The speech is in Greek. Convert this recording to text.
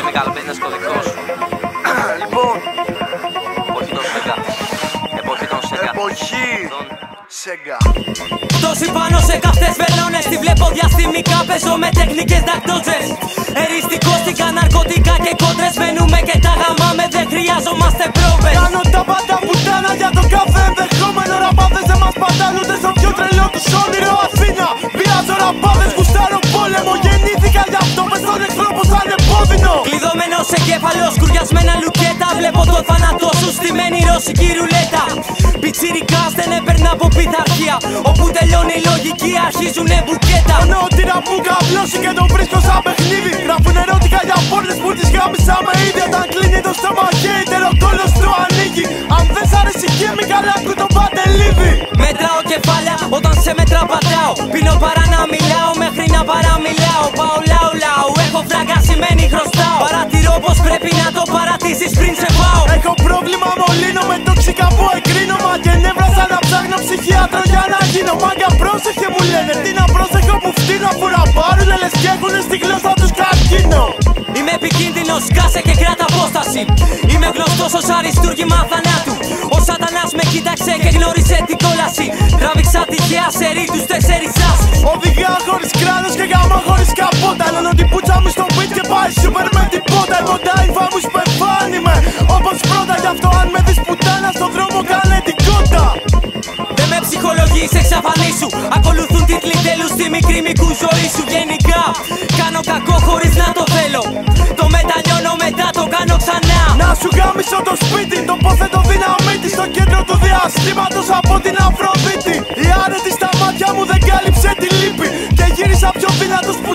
Μεγάλο business κωδικός. Λοιπόν, Εποχή των Σέγγα. Εποχή των Σέγγα. εποχή Σέγγα. Τόσοι πάνω σε καυτές βελόνες. Τη βλέπω διαστημικά, παίζω με τεχνικές ντακτόζες. Εριστικό στικά, ναρκωτικά και κόντρες. Μένουμε και τα γαμάμε, δεν χρειάζομαστε πρόβες. Κάνω τα πάντα πουτάνα για το κάθε ενδεχόμενο. Ραπάδες δεν μας πατάνε ούτε στο πιο τρελό τους όνειρο. Αθήνα, βιάζω ραπάδες, γουστάρω πόλεμο. Γεννήθηκα γι' αυτό, μες στον εχθρό πως θα είναι πόδινο. Κλειδωμένος εγκέφαλο, σκουριασμένα λουκέτα. Βλέπω το θάνατό σου στημένη ρώσικη ρουλέτα. Πιτσιρικάς δεν έπαιρνα από πειθαρχία. Όπου τελειώνει η λογική αρχίζουνε μπουκέτα. Ενώ ότι να μου καβλώσει και το βρίσκω σαν παιχνίδι. Γράφουν ερώτηκα για πόρτες που τις γάμισα με ήδη. Όταν κλείνει το στόμα χέιτερ, ο κόλλος του ανοίγει. Αν δεν σ' αρέσει γέμι καλά ακού το παντελίδι. Μετράω κεφάλια όταν σε μέτρα πατάω. Πίνω παρά να μιλάω μέχρι να παραμιλάω. Πάω λαου λαου, έχω φράγκα σημαίνει χρωστάω. Παρατηρώ πως πρέπει να το παρατήσεις πριν σε πάω. Έχω πρόβλημα μολύνω με τοξικά που εκρίνω. Μα και νεύρα σαν να ψάχνω ψυχίατρο για να γίνω. Μάγκα πρόσεχε μου λένε, τι να πρόσεχω που φτύνω. Αφού ραμπάρουνε λες κι έχουνε στη γλώσσα τους καρκίνο. Είμαι επικίνδυνος, σκάσε και κράτα απόσταση. Είμαι γνωστός ως αριστούργημα θανάτου. Ο σατανάς με κοίταξε και γνώρισε την κόλαση. Τράβηξα τυχαία σε ρήτους 4 άσους. Οδηγά χωρίς κράνος και γάμα χωρίς καπότα. Λένε ότι πούτσα μου στο beat και πάει σούπερ με τίποτα. Εγώ τα info μου σπεφάνει με όπως πρώτα. Γι' αυτό αν με δεις πουτάνα στον δρόμο κάνε την κότα. Δεν με ψυχολογείς, εξαφανίσου. Ακολουθούν τίτλοι τέλους στη μικρή μικρού ζωή σου. Γενικά κάνω κακό χωρίς να το θέλω. Το μετανιώνω μετά το κάνω ξανά. Να σου γάμισω το σπίτι, τοποθέτω δυναμίτη στο κέντρο του διαστήματος από την Αφροδίτη. Η άρετη στα μάτια μου δεν κάλυψε τη λύπη και γύρισα πιο δυνατός που